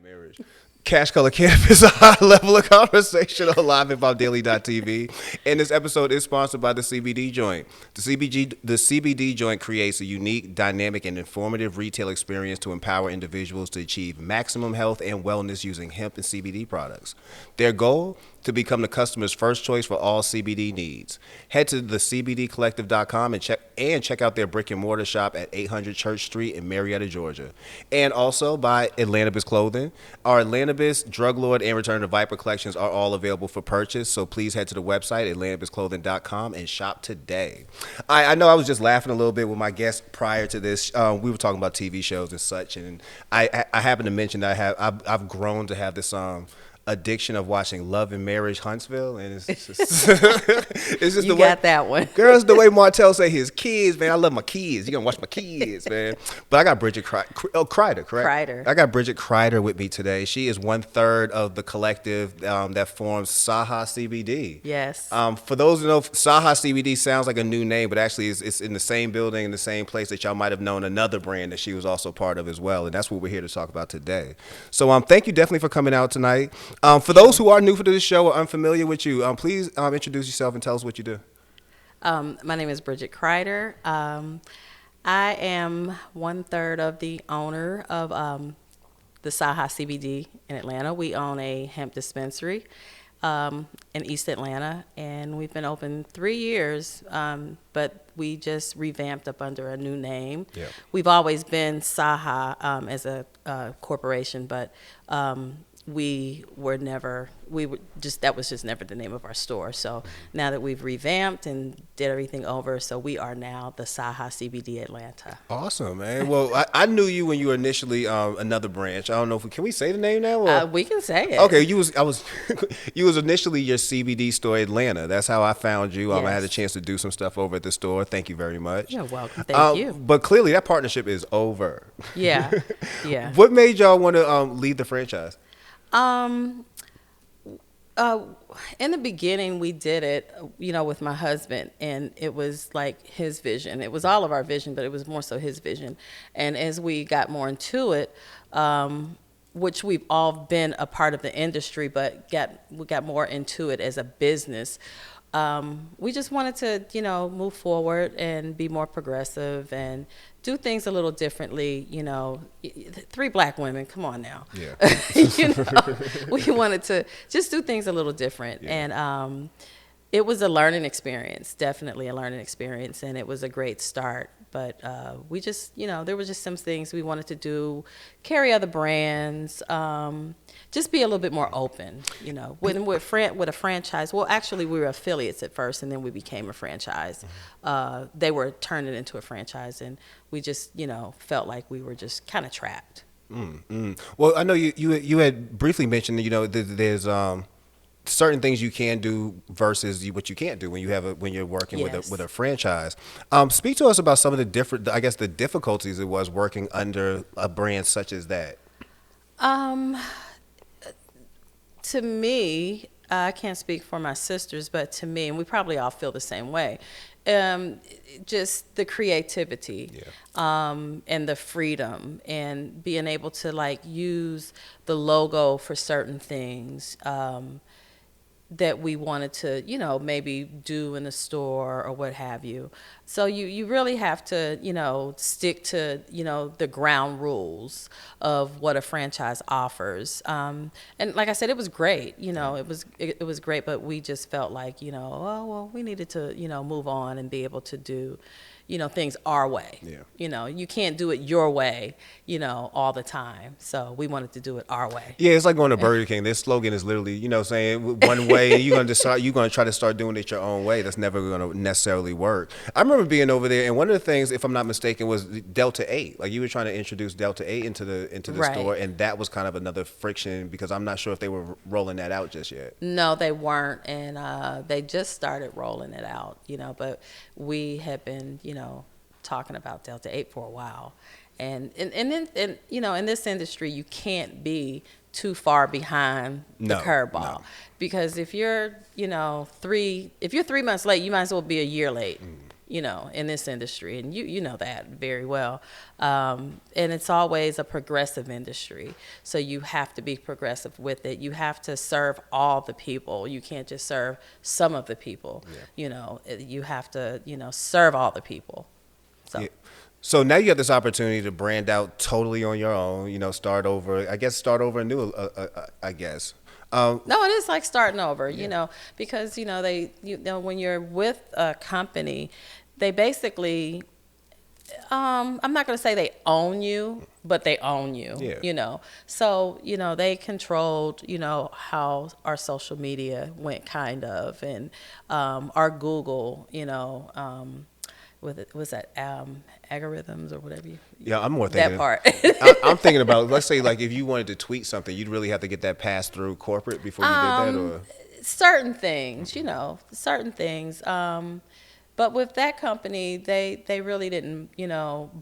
Marriage. Cash Color Cannabis, a high level of conversation on LivehiphopDaily.tv. And this episode is sponsored by the CBD Joint. The CBD Joint creates a unique, dynamic, and informative retail experience to empower individuals to achieve maximum health and wellness using hemp and CBD products. Their goal? To become the customer's first choice for all CBD needs. Head to thecbdcollective.com and check out their brick and mortar shop at 800 Church Street in Marietta, Georgia. And also by Atlantibus Clothing. Our Atlantibus, Drug Lord, and Return to Viper collections are all available for purchase, so please head to the website atlantibusclothing.com and shop today. I know I was just laughing a little bit with my guest prior to this. We were talking about TV shows and such, and I happened to mention that I've grown to have this addiction of watching Love and Marriage Huntsville, and it's just it's just you the got way, that one. Girls, the way Martell say his kids, man. I love my kids. You gonna watch my kids, man. But I got Brigit Crider, correct? Crider. I got Brigit Crider with me today. She is 1/3 of the collective that forms Sahaa CBD. Yes. For those who know, Sahaa CBD sounds like a new name, but actually it's in the same building, in the same place that y'all might have known another brand that she was also part of as well, and that's what we're here to talk about today. So thank you definitely for coming out tonight. For those who are new to this show or unfamiliar with you, please introduce yourself and tell us what you do. My name is Brigit Crider. I am 1/3 of the owner of the Sahaa CBD in Atlanta. We own a hemp dispensary in East Atlanta, and we've been open 3 years, but we just revamped up under a new name. Yep. We've always been Sahaa as a corporation, but that was just never the name of our store. So now that we've revamped and did everything over, so we are now the Sahaa CBD Atlanta. Awesome, man. Well, I knew you when you were initially another branch. I don't know can we say the name now? Or? We can say it. Okay, you was initially your CBD store Atlanta. That's how I found you. Yes. I had a chance to do some stuff over at the store. Thank you very much. You're welcome. Thank you. But clearly that partnership is over. Yeah, yeah. What made y'all want to lead the franchise? In the beginning, we did it, with my husband, and it was like his vision. It was all of our vision, but it was more so his vision. And as we got more into it, which we've all been a part of the industry, but we got more into it as a business. We just wanted to, move forward and be more progressive and do things a little differently. 3 black women, come on now. Yeah. We wanted to just do things a little different. Yeah. And it was a learning experience, definitely a learning experience, and it was a great start. But we just, there were just some things we wanted to do, carry other brands, just be a little bit more open, with a franchise. Well, actually, we were affiliates at first, and then we became a franchise. They were turning it into a franchise, and we just, felt like we were just kind of trapped. Well, I know you had briefly mentioned, there's certain things you can do versus what you can't do when you're working Yes. with a franchise. Speak to us about some of the the difficulties it was working under a brand such as that. To me, I can't speak for my sisters, but to me, and we probably all feel the same way, just the creativity, and the freedom, and being able to use the logo for certain things, that we wanted to, maybe do in the store or what have you. So you really have to, stick to, the ground rules of what a franchise offers. And like I said, it was great. It was great, but we just felt like, we needed to, move on and be able to do, things our way. Yeah. You can't do it your way, all the time. So we wanted to do it our way. Yeah, it's like going to Burger King. Their slogan is literally, saying one way, and you're going to try to start doing it your own way. That's never going to necessarily work. I remember being over there, and one of the things, if I'm not mistaken, was Delta 8. Like you were trying to introduce Delta 8 into the Right. store, and that was kind of another friction because I'm not sure if they were rolling that out just yet. No, they weren't, and they just started rolling it out, but we had been, talking about Delta 8 for a while. And then in this industry, you can't be too far behind the curveball. Because if you're, 3 months late, you might as well be a year late. in this industry, and you know that very well. And it's always a progressive industry, so you have to be progressive with it. You have to serve all the people. You can't just serve some of the people. You have to serve all the people. So. Yeah. So now you have this opportunity to brand out totally on your own, start over anew, I guess. No, it is like starting over, because, when you're with a company, they basically, I'm not going to say they own you, but they own you, So, they controlled, how our social media went kind of, and our Google, was that algorithms or whatever I'm more thinking that part. I'm thinking about, let's say, like if you wanted to tweet something, you'd really have to get that passed through corporate before you did that, or certain things, certain things. But with that company, they really didn't,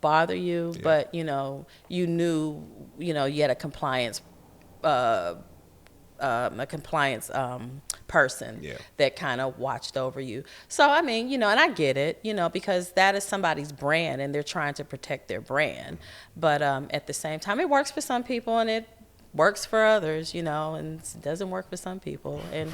bother you, but you knew, you had a compliance person that kind of watched over you. So, I mean, and I get it, because that is somebody's brand and they're trying to protect their brand. But at the same time, it works for some people and it works for others, and it doesn't work for some people. And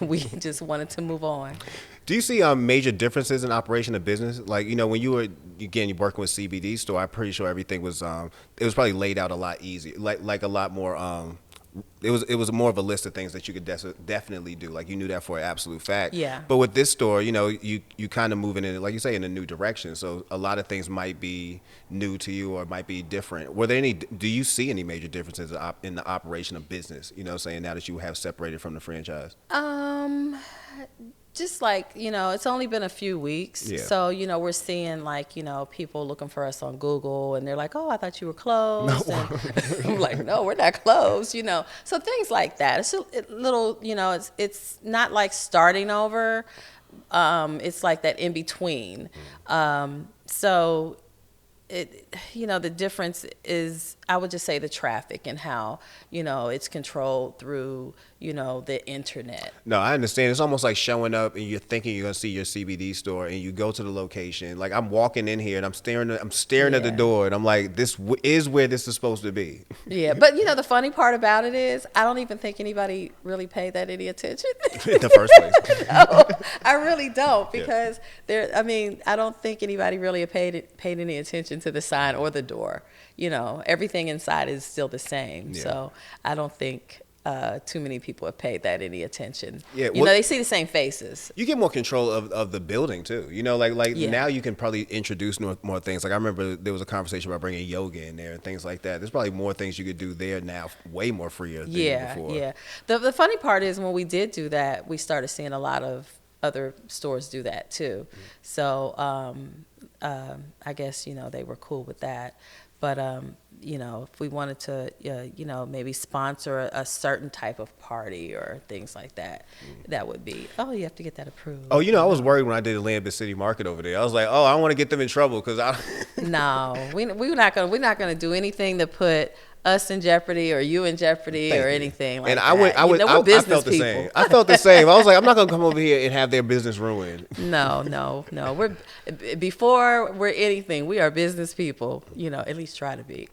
we just wanted to move on. Do you see major differences in operation of business? Like, when you're working with CBD store, I'm pretty sure everything was, it was probably laid out a lot easier, like a lot more, it was more of a list of things that you could definitely do. Like you knew that for an absolute fact. Yeah. But with this store, you kind of moving in, like you say, in a new direction. So a lot of things might be new to you or might be different. Do you see any major differences in the operation of business? Saying now that you have separated from the franchise. Just like, it's only been a few weeks. Yeah. So, we're seeing like, people looking for us on Google and they're like, oh, I thought you were closed. No. And I'm like, no, we're not closed, So things like that. It's a little, it's not like starting over. It's like that in between. So the difference is, I would just say the traffic and how, it's controlled through, the internet. No, I understand. It's almost like showing up and you're thinking you're going to see your CBD store and you go to the location. Like I'm walking in here and I'm staring at the door and I'm like, this is where this is supposed to be. Yeah. But the funny part about it is I don't even think anybody really paid that any attention. In the first place. No, I really don't, because I don't think anybody really paid any attention to the sign or the door. Everything inside is still the same. Yeah. So I don't think too many people have paid that any attention. Yeah, they see the same faces. You get more control of the building too. Now you can probably introduce more things. Like I remember there was a conversation about bringing yoga in there and things like that. There's probably more things you could do there now, way more freer than before. Yeah. The funny part is when we did do that, we started seeing a lot of other stores do that too. So I guess they were cool with that. But, if we wanted to, maybe sponsor a certain type of party or things like that, that would be, you have to get that approved. Oh, I was worried when I did the Land City Market over there. I was like, I don't want to get them in trouble because No, we're not gonna do anything to put us in jeopardy or you in jeopardy or anything like that. And we're I business felt the people. same. I felt the same. I was like, I'm not gonna come over here and have their business ruined. No. Before we're anything, we are business people. At least try to be.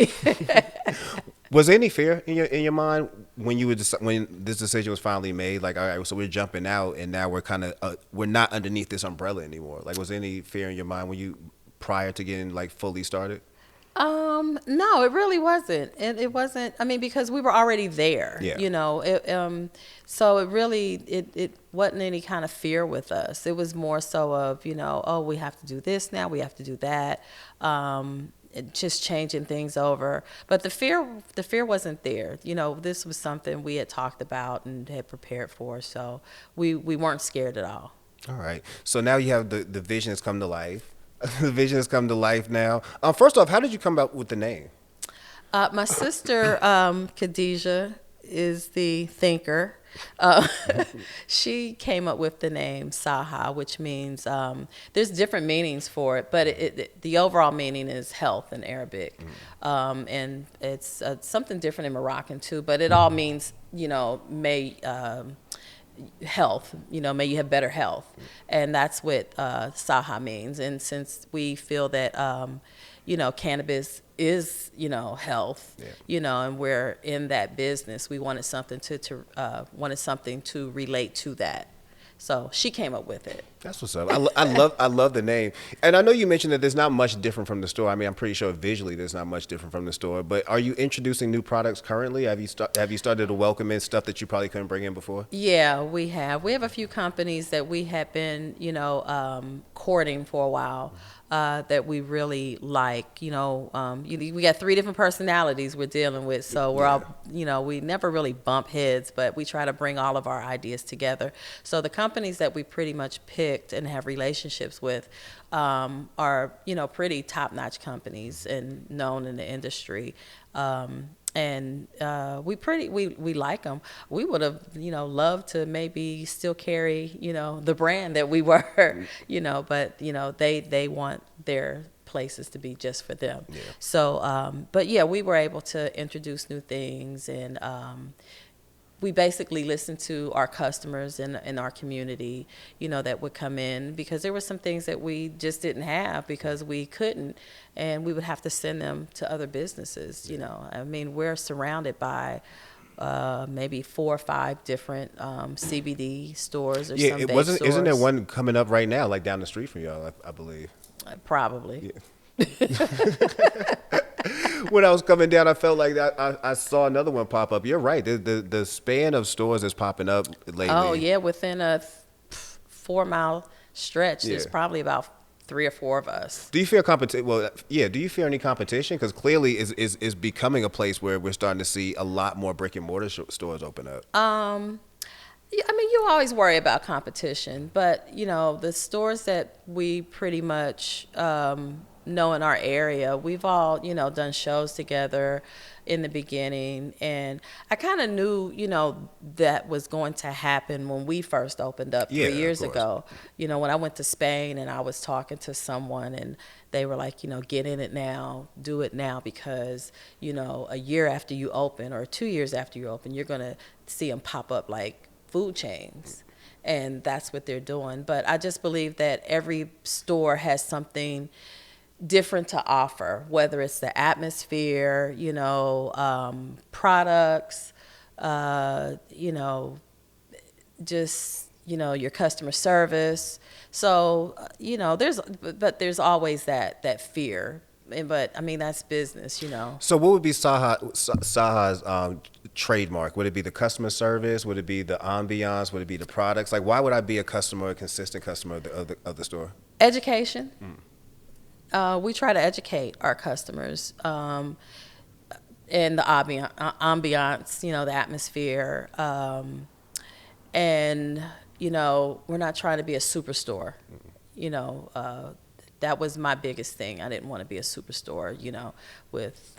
Was there any fear in your mind when when this decision was finally made? Like, all right, so we're jumping out, and now we're kind of we're not underneath this umbrella anymore. Like, was there any fear in your mind prior to getting like fully started? No, it really wasn't. It wasn't. I mean, because we were already there. Yeah. So it really it wasn't any kind of fear with us. It was more so of we have to do this now, we have to do that. Just changing things over. But the fear wasn't there. This was something we had talked about and had prepared for, so we weren't scared at all. All right. So now you have the vision has come to life. The vision has come to life now. First off, how did you come up with the name? My sister, Khadijah, is the thinker. She came up with the name Sahaa, which means there's different meanings for it, but the overall meaning is health in Arabic. And it's something different in Moroccan too, but it all means, may health, may you have better health. And that's what Sahaa means. And since we feel that, cannabis is, health, and we're in that business, we wanted something to relate to that. So she came up with it. That's what's up. I love the name. And I know you mentioned that there's not much different from the store. I mean, I'm pretty sure visually there's not much different from the store. But are you introducing new products currently? Have you started to welcome in stuff that you probably couldn't bring in before? Yeah, we have. We have a few companies that we have been, courting for a while. That we really like, we got 3 different personalities we're dealing with. So we're all, we never really bump heads, but we try to bring all of our ideas together. So the companies that we pretty much picked and have relationships with are, pretty top-notch companies and known in the industry. And we like them. We would have, loved to maybe still carry, the brand that we were, but, they want their places to be just for them. Yeah. So, but yeah, we were able to introduce new things, and we basically listened to our customers in our community, that would come in, because there were some things that we just didn't have because we couldn't, and we would have to send them to other businesses. I mean, we're surrounded by maybe 4 or 5 different CBD stores or some vape stores. Isn't there one coming up right now, like down the street from y'all? I believe. Probably. Yeah. When I was coming down, I felt like I saw another one pop up. You're right. The span of stores is popping up lately. Oh, yeah. Within a 4-mile stretch, there's probably about 3 or 4 of us. Do you fear competition? Well, yeah. Do you fear any competition? Because clearly is becoming a place where we're starting to see a lot more brick and mortar stores open up. Yeah, I mean, you always worry about competition, but, the stores that we pretty much know in our area, we've all, done shows together in the beginning. And I kind of knew, that was going to happen when we first opened up 3 years ago. When I went to Spain and I was talking to someone, and they were like, get in it now, do it now, because, a year after you open or 2 years after you open, you're going to see them pop up like food chains. And that's what they're doing. But I just believe that every store has something different to offer, whether it's the atmosphere, products, just, your customer service. So, there's always that fear. But I mean, that's business, So what would be Saha's trademark? Would it be the customer service? Would it be the ambiance? Would it be the products? Like, why would I be a consistent customer of the store? Education. We try to educate our customers, and the ambiance, the atmosphere, and we're not trying to be a superstore. That was my biggest thing. I didn't want to be a superstore, with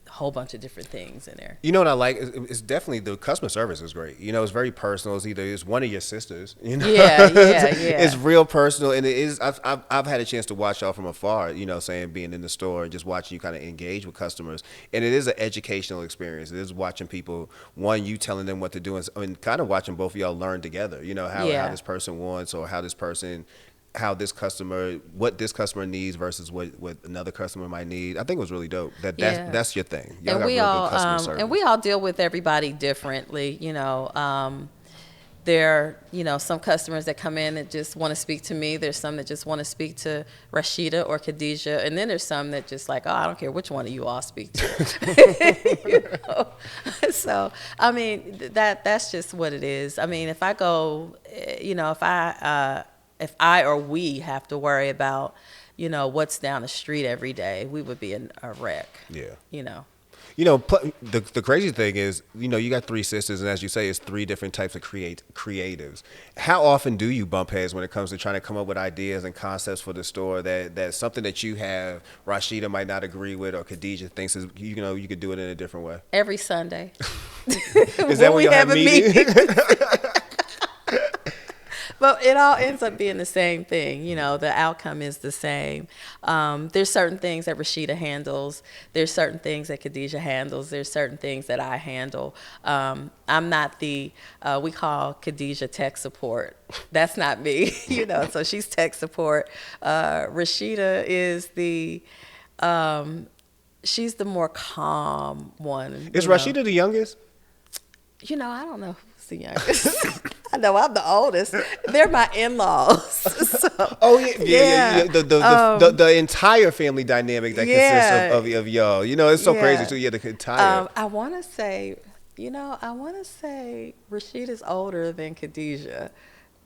a whole bunch of different things in there. You know what I like? It's definitely the customer service is great. It's very personal. It's one of your sisters. Yeah. It's real personal, and it is. I've had a chance to watch y'all from afar. Being in the store and just watching you kind of engage with customers, and it is an educational experience. It is watching people. One, you telling them what to do, and kind of watching both of y'all learn together. How this person wants, or what this customer needs versus what another customer might need. I think it was really dope. That's your thing. Y'all and got we real all good customer service. and we all deal with everybody differently. There are, some customers that come in that just want to speak to me. There's some that just want to speak to Rashida or Khadijah, and then there's some that just like, I don't care which one of you all speak to. So I mean, that's just what it is. I mean, if I go, if I or we have to worry about, what's down the street every day, we would be in a wreck. Yeah. The crazy thing is, you got 3 sisters, and as you say, it's 3 different types of creatives. How often do you bump heads when it comes to trying to come up with ideas and concepts for the store that's something that you have, Rashida might not agree with, or Khadijah thinks is, you could do it in a different way? Every Sunday. Is that when you have a meeting? But it all ends up being the same thing. You know, the outcome is the same. There's certain things that Rashida handles. There's certain things that Khadijah handles. There's certain things that I handle. I'm not the, we call Khadijah tech support. That's not me, you know, so she's tech support. Rashida is the, she's the more calm one. Is Rashida the youngest? You know, I don't know who's the youngest. I know I'm the oldest. They're my in-laws. So, yeah. The entire family dynamic that consists of y'all. You know, it's so crazy too. Yeah, the entire. I want to say, you know, Rashida's older than Khadijah.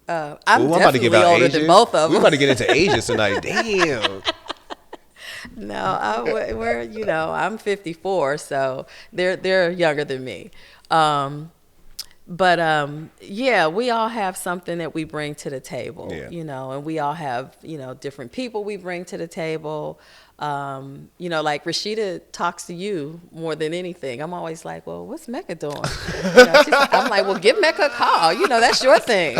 I'm definitely older than both of them. We're about to get into ages tonight. Damn. No, we're, you know, I'm 54, so they're younger than me. Yeah, we all have something that we bring to the table, you know, and we all have, you know, different people we bring to the table. You know, like Rashida talks to you more than anything. I'm always like, well, what's Mecca doing? You know, I'm like, well, give Mecca a call. You know, that's your thing.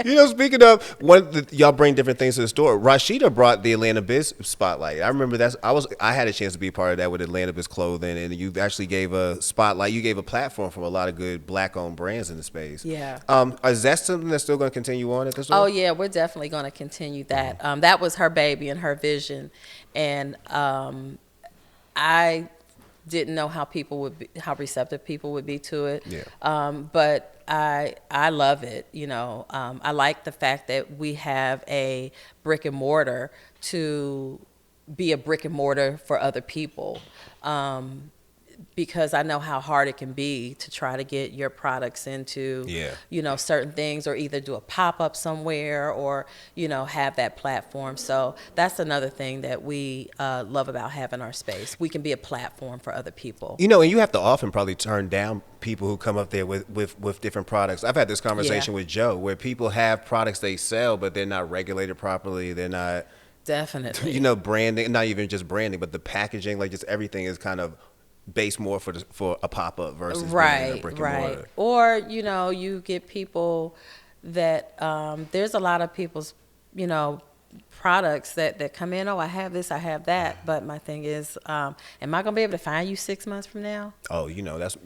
You know, speaking of y'all bring different things to the store. Rashida brought the Atlanta Biz spotlight. I remember I had a chance to be a part of that with Atlanta Biz clothing, and you actually gave a spotlight. You gave a platform for a lot of good Black-owned brands in the space. Yeah. Is that something that's still going to continue on at the store? Oh yeah, we're definitely going to continue that. That was her baby and her vision, and I didn't know how receptive people would be to it. Yeah. But I love it. You know, I like the fact that we have a brick and mortar to be a brick and mortar for other people. Because I know how hard it can be to try to get your products into, you know, certain things, or either do a pop-up somewhere or, you know, have that platform. So that's another thing that we love about having our space. We can be a platform for other people. You know, and you have to often probably turn down people who come up there with different products. I've had this conversation with Joe where people have products they sell, but they're not regulated properly. They're not. Definitely. You know, branding, not even just branding, but the packaging, like just everything is kind of based more for a pop-up versus being a brick and mortar. Or, you know, you get people that there's a lot of people's, you know, products that come in, oh, I have this, I have that, but my thing is, am I gonna be able to find you 6 months from now? Oh, you know, that's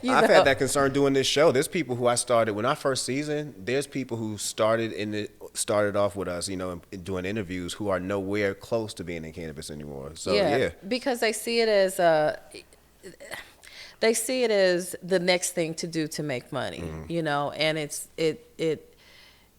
I've had that concern doing this show. There's people who I started when our first season. There's people who started off with us, you know, doing interviews, who are nowhere close to being in cannabis anymore. So yeah. Because they see it as the next thing to do to make money, you know, and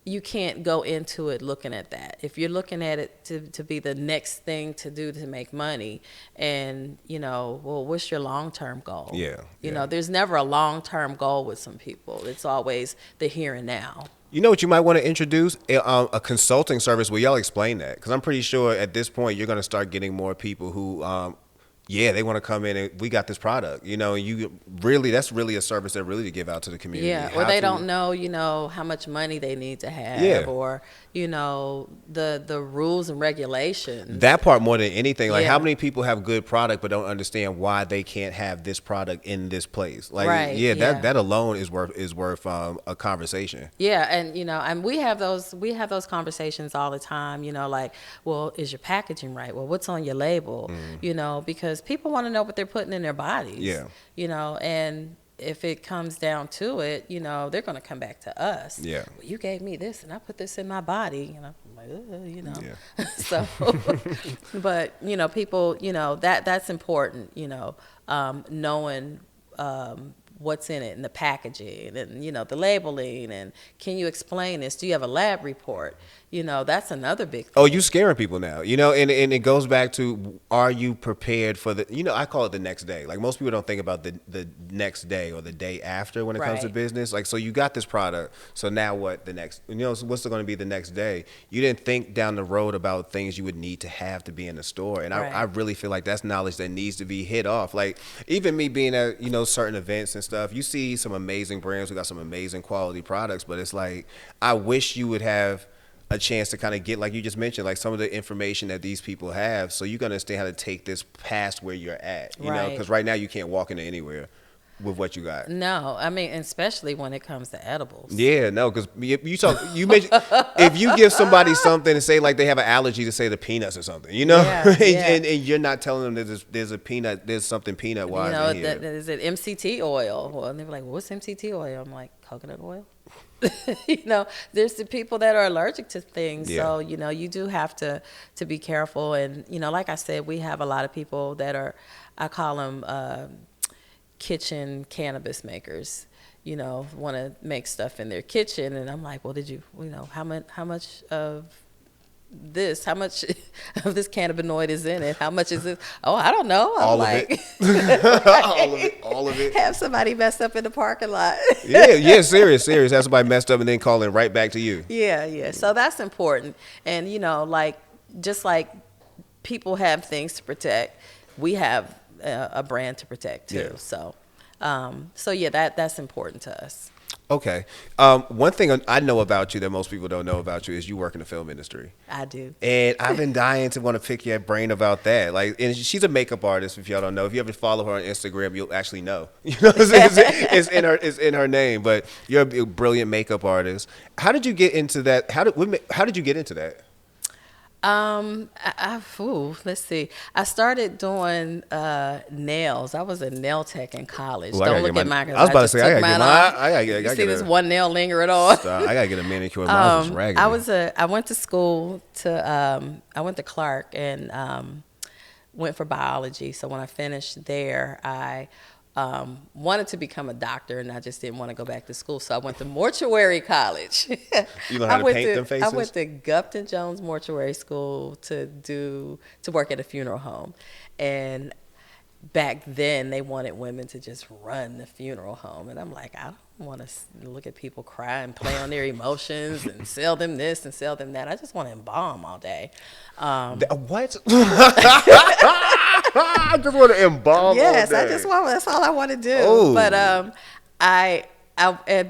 you can't go into it looking at that. If you're looking at it to be the next thing to do to make money, and, you know, well, what's your long-term goal? You know, there's never a long-term goal with some people. It's always the here and now. You know what you might want to introduce? A consulting service where y'all explain that. Because I'm pretty sure at this point you're going to start getting more people who they want to come in and we got this product, you know, that's really a service that really to give out to the community. Yeah, or they don't know, you know, how much money they need to have, or, you know, the rules and regulations. That part more than anything, like how many people have good product but don't understand why they can't have this product in this place? Like, that alone is worth a conversation. Yeah, and, you know, and we have those conversations all the time, you know, like, well, is your packaging right? Well, what's on your label? You know, because people want to know what they're putting in their bodies. Yeah. You know, and if it comes down to it, you know, they're going to come back to us. Yeah. Well, you gave me this and I put this in my body. And I'm like, you know. Yeah. So, but, you know, people, you know, that's important, you know, knowing what's in it and the packaging and, you know, the labeling, and can you explain this? Do you have a lab report? You know, that's another big thing. Oh, you scaring people now, you know, and it goes back to, are you prepared for the, you know, I call it the next day. Like, most people don't think about the next day or the day after when it comes to business. Like, so you got this product, so now what the next, you know, what's going to be the next day? You didn't think down the road about things you would need to have to be in the store. And I really feel like that's knowledge that needs to be hit off. Like, even me being at, you know, certain events and stuff, you see some amazing brands who got some amazing quality products, but it's like, I wish you would have a chance to kind of get, like you just mentioned, like some of the information that these people have, so you can understand how to take this past where you're at, you know, because right now you can't walk into anywhere. with what you got. No, I mean, especially when it comes to edibles. Yeah, no, because you mentioned if you give somebody something and say like they have an allergy to say the peanuts or something, you know, Yeah, yeah. and you're not telling them there's something peanut wise in here. Is it MCT oil? Well, and they were like, "What's MCT oil?" I'm like, "Coconut oil." There's the people that are allergic to things, so you do have to be careful. And like I said, we have a lot of people that are, I call them kitchen cannabis makers. Want to make stuff in their kitchen, and I'm like, well, did you, how much of this, how much of this cannabinoid is in it? How much is it? Oh, I don't know. I'm all like, of it. all of it. Have somebody messed up in the parking lot. yeah, serious. Have somebody messed up and then calling right back to you. Yeah. So that's important. And, just like people have things to protect, we have a brand to protect too. Yeah. So that's important to us. Okay. One thing I know about you that most people don't know about you is you work in the film industry. I do. And I've been dying to want to pick your brain about that. Like, and she's a makeup artist. If y'all don't know, if you ever follow her on Instagram, you'll actually know. It's in her name. But you're a brilliant makeup artist. How did you get into that? How did you get into that? Let's see. I started doing nails. I was a nail tech in college. Ooh, Don't look at mine. I was about to say, I gotta You see this one nail lingering on? I gotta get a manicure. Mine was raggedy. I went to school I went to Clark and went for biology. So when I finished there, I wanted to become a doctor, and I just didn't want to go back to school. So I went to mortuary college. You learned how to paint them faces? I went to Gupton Jones Mortuary School to work at a funeral home. And back then, they wanted women to just run the funeral home. And I'm like, I don't want to look at people cry and play on their emotions and sell them this and sell them that. I just want to embalm all day. What? I just want to embalm. Yes, all day. That's all I want to do. Oh. But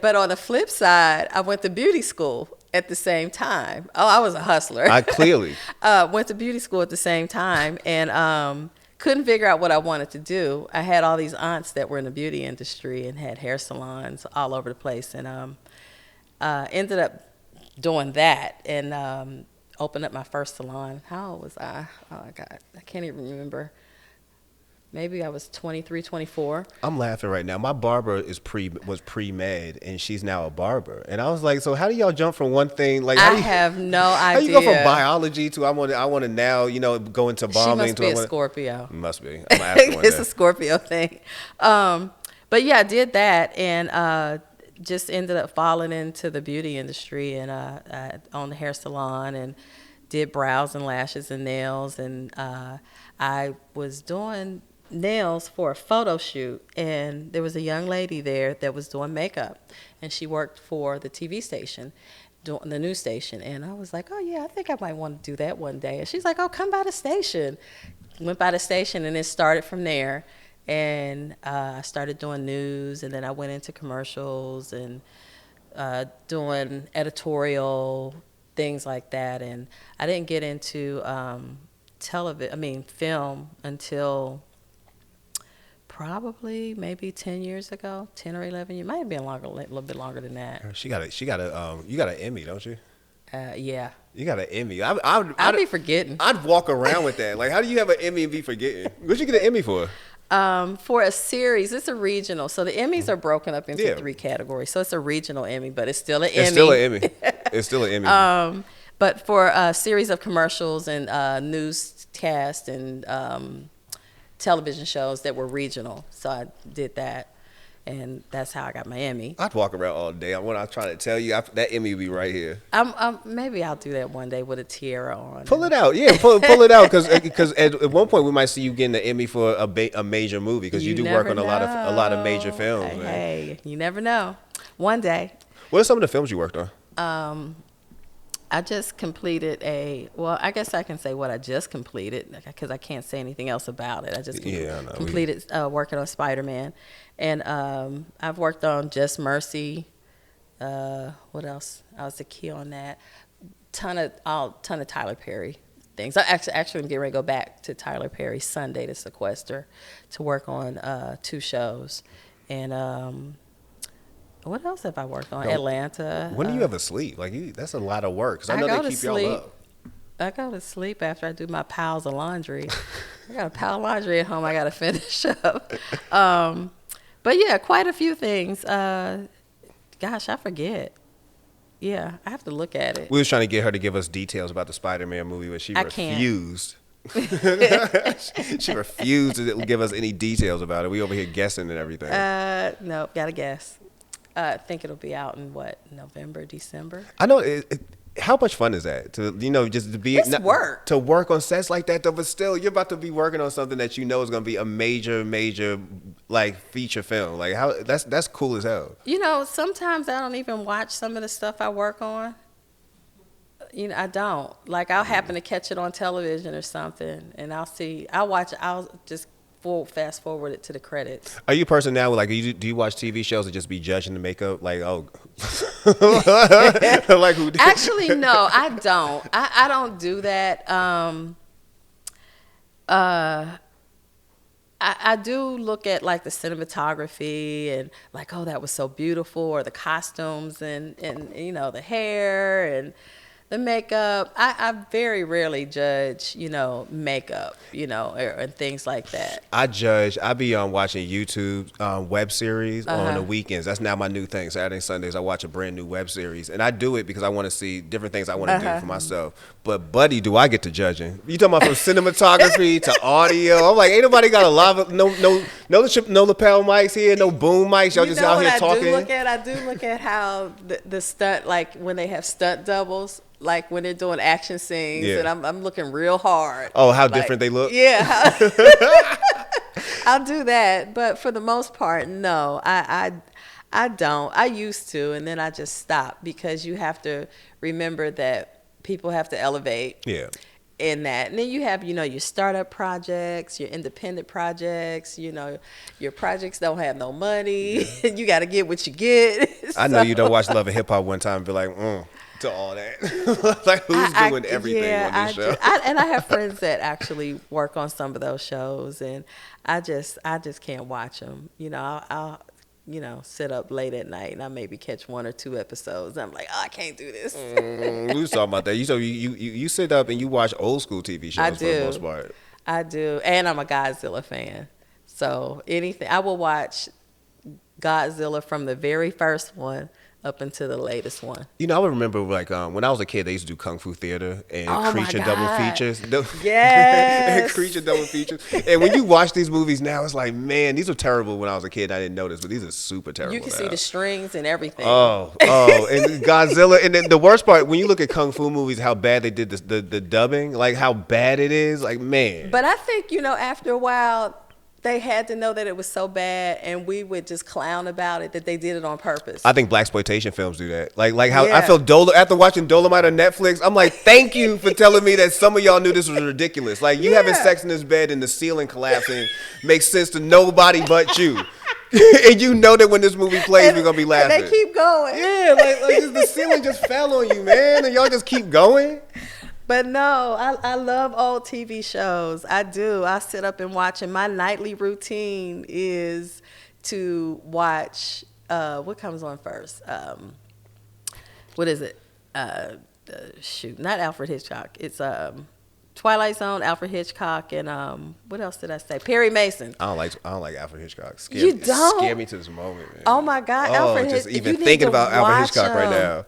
but on the flip side, I went to beauty school at the same time. Oh, I was a hustler. I clearly went to beauty school at the same time, and couldn't figure out what I wanted to do. I had all these aunts that were in the beauty industry and had hair salons all over the place, and ended up doing that and opened up my first salon. How old was I? Oh my God, I can't even remember. Maybe I was 23, 24. I'm laughing right now. My barber was pre-med, and she's now a barber. And I was like, so how do y'all jump from one thing? Like, I have no idea. How you go from biology to I want to now go into bombing? She must be a Scorpio. Must be. I'm asking one It's day. a Scorpio thing. But yeah, I did that and just ended up falling into the beauty industry, and I owned a hair salon and did brows and lashes and nails, and I was doing nails for a photo shoot, and there was a young lady there that was doing makeup, and she worked for the TV station, the news station, and I was like, oh yeah, I think I might want to do that one day. And she's like, oh, come by the station. Went by the station, and it started from there, and I started doing news, and then I went into commercials and doing editorial things like that, and I didn't get into film until probably maybe 10 years ago, 10 or 11 years. Might have been longer, a little bit longer than that. You got an Emmy, don't you? Yeah. You got an Emmy. I'd be forgetting. I'd walk around with that. Like, how do you have an Emmy and be forgetting? What'd you get an Emmy for? For a series, it's a regional. So the Emmys are broken up into 3 categories. So it's a regional Emmy, but it's still an Emmy. It's still an Emmy. But for a series of commercials and newscasts and television shows that were regional. So I did that, and that's how I got my Emmy. I'd walk around all day. When I was trying to tell you, that Emmy would be right here. Maybe I'll do that one day with a tiara on. Pull it out. Yeah, pull it out. Because at one point we might see you getting the Emmy for a major movie, because you do work on a lot of major films. Hey, you never know. One day. What are some of the films you worked on? I just completed I guess I can say what I just completed, because I can't say anything else about it. I just completed working on Spider-Man. And I've worked on Just Mercy. What else? I was the key on that. Ton of Tyler Perry things. I actually am getting ready to go back to Tyler Perry Sunday to Sequester to work on 2 shows. And what else have I worked on? No. Atlanta. When do you ever sleep? Like, that's a lot of work. Because I know they keep y'all up. I go to sleep after I do my piles of laundry. I got a pile of laundry at home I got to finish up. But yeah, quite a few things. Gosh, I forget. Yeah, I have to look at it. We was trying to get her to give us details about the Spider-Man movie, but she refused. She refused to give us any details about it. We over here guessing and everything. No, gotta guess. I think it'll be out in November, December. I know. How much fun is that just to be work to work on sets like that though? But still, you're about to be working on something that you know is going to be a major like feature film. Like that's cool as hell. Sometimes I don't even watch some of the stuff I work on. I don't. Like, I'll happen to catch it on television or something, and I'll just fast forward it to the credits. Are you a person now, like, do you watch TV shows and just be judging the makeup? Like, oh. Like, who did? Actually, no, I don't. I don't do that. I do look at, like, the cinematography and, like, oh, that was so beautiful, or the costumes and the hair and the makeup. I very rarely judge, makeup, and things like that. I be watching YouTube web series on the weekends. That's now my new thing. Saturday, Sundays, I watch a brand new web series. And I do it because I want to see different things I want to do for myself. But, buddy, do I get to judging. You talking about from cinematography to audio. I'm like, ain't nobody got a lot of, no lapel mics here, no boom mics. Y'all just out here talking. I do look at how the stunt, like, when they have stunt doubles, like when they're doing action scenes, and I'm looking real hard. Oh, how different they look? Yeah. I'll do that. But for the most part, no, I don't. I used to, and then I just stopped, because you have to remember that people have to elevate. Yeah. In that. And then you have, your startup projects, your independent projects, your projects don't have no money. Yeah. You got to get what you get. I know you don't watch Love and Hip Hop one time and be like, to all that. Like, who's doing everything on this show? And I have friends that actually work on some of those shows, and I just can't watch them. I'll sit up late at night and I maybe catch 1 or 2 episodes. I'm like, oh, I can't do this. We was talking about that. You sit up and you watch old school TV shows for the most part. I do. And I'm a Godzilla fan. So anything, I will watch Godzilla from the very first one up into the latest one. I would remember, like, when I was a kid, they used to do Kung Fu Theater and Creature double features. Yes. And Creature double features. And when you watch these movies now, it's like, man, these are terrible when I was a kid. I didn't notice, but these are super terrible. You can see the strings and everything. Oh, and Godzilla. And then the worst part, when you look at Kung Fu movies, how bad they did the dubbing, like how bad it is, like, man. But I think, after a while, they had to know that it was so bad, and we would just clown about it, that they did it on purpose. I think blaxploitation films do that. Like how I felt after watching Dolomite on Netflix. I'm like, thank you for telling me that some of y'all knew this was ridiculous. Like, you having sex in this bed and the ceiling collapsing makes sense to nobody but you. And you know that when this movie plays, we're gonna be laughing. And they keep going. Yeah, like the ceiling just fell on you, man, and y'all just keep going. But no, I love old TV shows. I do. I sit up and watch, and my nightly routine is to watch, what comes on first? What is it? Shoot, not Alfred Hitchcock. It's Twilight Zone, Alfred Hitchcock, and what else did I say? Perry Mason. I don't like Alfred Hitchcock. You don't? Scare me to this moment, man. Oh my God, Alfred Hitchcock. Just even thinking about Alfred Hitchcock right now.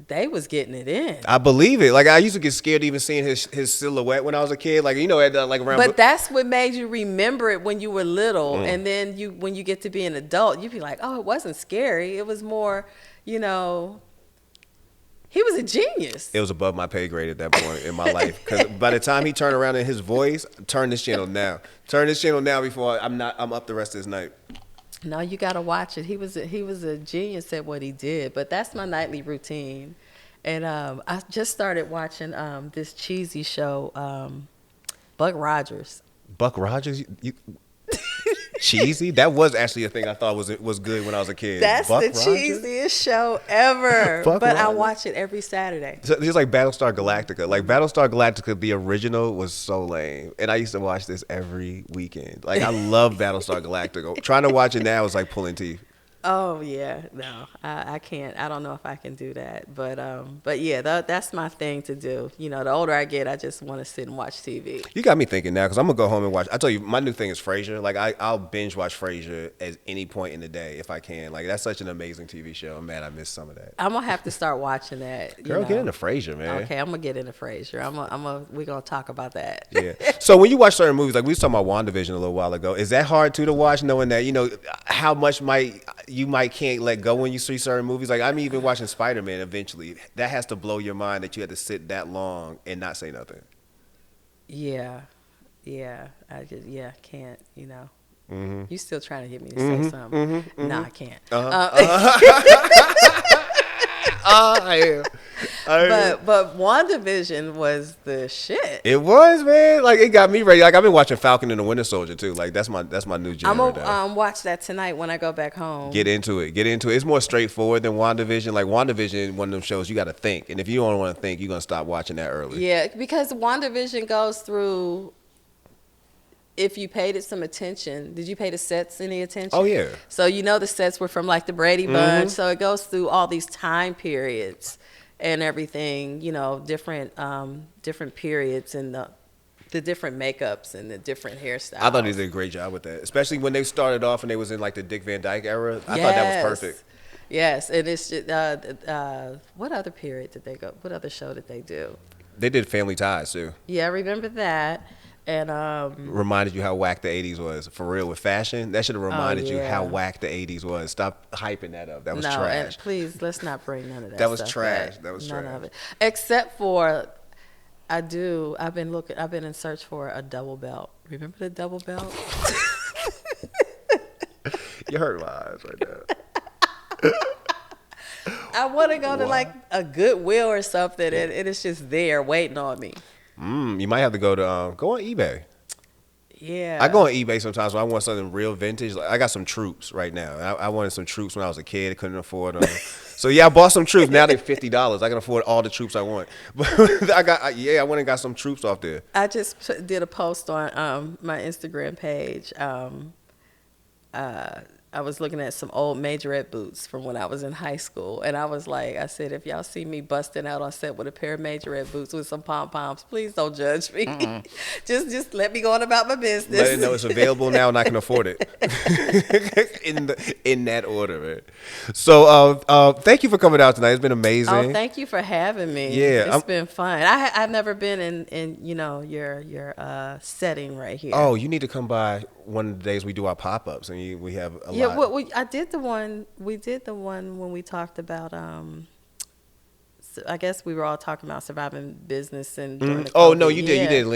They was getting it in. I believe it. Like, I used to get scared even seeing his silhouette when I was a kid. Like, like around. But that's what made you remember it when you were little, and then when you get to be an adult, you be like, oh, it wasn't scary. It was more, he was a genius. It was above my pay grade at that point in my life. Because by the time he turned around in his voice, turn this channel now. Turn this channel now before I'm up the rest of this night. No, you gotta watch it. He was a genius at what he did. But that's my nightly routine, and I just started watching this cheesy show, Buck Rogers. Buck Rogers, you Cheesy? That was actually a thing I thought was good when I was a kid. That's Buck the Rogers? cheesiest show ever. Buck But I Rogers? watch it every Saturday. So it's like Battlestar Galactica. Like Battlestar Galactica, the original was so lame, and I used to watch this every weekend. Like I love Battlestar Galactica. Trying to watch it now is like pulling teeth. Oh yeah, no, I can't. I don't know if I can do that, but yeah, that's my thing to do. You know, the older I get, I just want to sit and watch TV. You got me thinking now because I'm gonna go home and watch. I tell you, my new thing is Frasier. Like I'll binge watch Frasier at any point in the day if I can. Like that's such an amazing TV show. I'm mad I missed some of that. I'm gonna have to start watching that. Girl, get into Frasier, man. Okay, I'm gonna get into Frasier. We're gonna talk about that. Yeah. So when you watch certain movies, like we was talking about WandaVision a little while ago, is that hard to watch, knowing that how much you might can't let go when you see certain movies? Like I'm even watching Spider-Man. Eventually, that has to blow your mind that you had to sit that long and not say nothing. Yeah, can't. Mm-hmm. You still trying to get me to say something? No, I can't. I am. But WandaVision was the shit. It was, man. Like it got me ready. Like I've been watching Falcon and the Winter Soldier too. Like that's my new genre. I'm gonna watch that tonight when I go back home. Get into it. It's more straightforward than WandaVision. Like WandaVision, one of them shows you got to think, and if you don't want to think, you're gonna stop watching that early. Yeah, because WandaVision goes through. If you paid it some attention, did you pay the sets any attention? Oh yeah. So the sets were from like the Brady Bunch. So it goes through all these time periods and everything. Different periods and the different makeups and the different hairstyles. I thought they did a great job with that, especially when they started off and they was in like the Dick Van Dyke era. I thought that was perfect. Yes, and it's just, what other period did they go? What other show did they do? They did Family Ties too. Yeah, I remember that. And reminded you how whack the 80s was. For real, with fashion, that should have reminded you how whack the 80s was. Stop hyping that up. That was trash. And please, let's not bring none of that. That was trash. That was none trash. of it. Except for, I've been in search for a double belt. Remember the double belt? You hurt my eyes right now. I want to go to like a Goodwill or something, and it's just there waiting on me. You might have to go on eBay. Yeah. I go on eBay sometimes when I want something real vintage. Like I got some Troops right now. I wanted some Troops when I was a kid. I couldn't afford them. So yeah, I bought some Troops. Now they're $50. I can afford all the Troops I want. But I went and got some Troops off there. I just did a post on my Instagram page. I was looking at some old majorette boots from when I was in high school, and I said, if y'all see me busting out on set with a pair of majorette boots with some pom-poms, please don't judge me. just let me go on about my business. Let it know it's available now and I can afford it. in that order, man. So thank you for coming out tonight. It's been amazing. Oh, thank you for having me. Yeah, it's been fun. I've never been in your setting right here. Oh, you need to come by one of the days we do our pop-ups, and we have a lot. Yeah, I did the one. We did the one when we talked about. I guess we were all talking about surviving business and. Oh no, you did. You did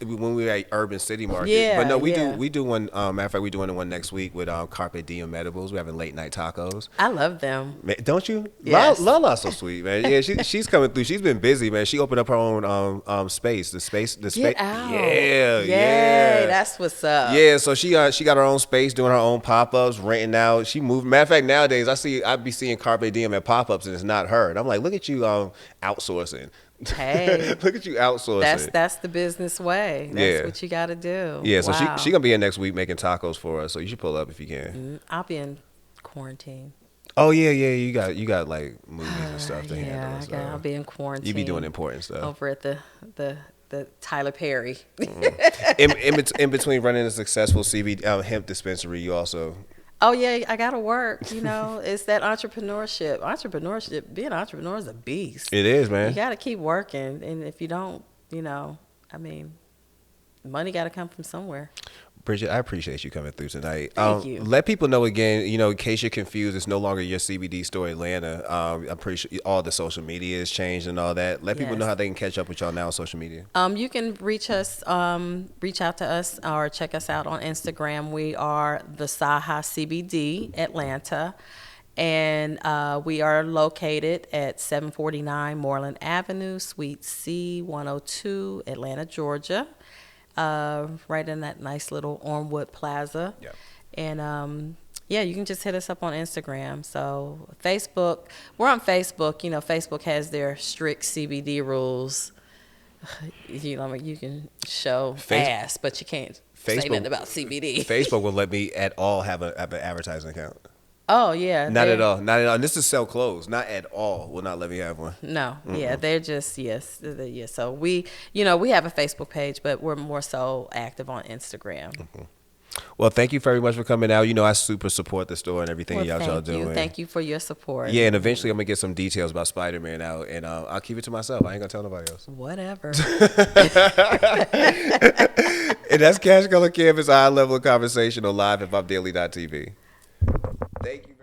when we were at Urban City Market. Yeah, but no, we do one. Matter of fact, we're doing one next week with Carpe Diem Edibles. We're having late night tacos. I love them. Man, don't you? Yes. Lala's so sweet, man. Yeah, she's coming through. She's been busy, man. She opened up her own space. The space. Get out. Yeah. That's what's up. Yeah, so she got her own space, doing her own pop-ups, renting out. She moved. Matter of fact, nowadays I'd be seeing Carpe Diem at pop-ups and it's not her. And I'm like, look at you outsourcing. Hey, look at you outsourcing. That's the business way. That's what you got to do. Yeah, so she gonna be in next week making tacos for us. So you should pull up if you can. I'll be in quarantine. Oh yeah. You got like movies and stuff to handle. Yeah, I'll be in quarantine. You be doing important stuff over at the Tyler Perry. in between running a successful CBD hemp dispensary, you also. Oh yeah, I gotta work. It's that entrepreneurship. Being an entrepreneur is a beast. It is, man. You gotta keep working, and if you don't, money gotta come from somewhere. Brigit, I appreciate you coming through tonight. Thank you. Let people know again, in case you're confused, it's no longer your CBD store Atlanta. I'm pretty sure all the social media has changed and all that. Let people know how they can catch up with y'all now on social media. You can reach out to us or check us out on Instagram. We are the Sahaa CBD Atlanta. And we are located at 749 Moreland Avenue, Suite C, 102, Atlanta, Georgia. Right in that nice little Ormwood Plaza. Yep. And yeah, you can just hit us up on Instagram. So Facebook, we're on Facebook. You know, Facebook has their strict CBD rules. You know, you can show ass, but you can't say nothing about CBD. Facebook will let me at all have an advertising account. Oh yeah, Not at all. Not at all. And this is sell clothes. Not at all. Will not let me have one. No. Yeah, they're just yes. So we, you know, we have a Facebook page, but we're more so active on Instagram. Well, thank you very much for coming out. You know, I super support the store and everything y'all doing. Thank you for your support. Yeah, and eventually I'm gonna get some details about Spider-Man out, and I'll keep it to myself. I ain't gonna tell nobody else. Whatever. And that's Cash Color Cannabis, our level of conversation on LivehiphopDaily.tv. Thank you.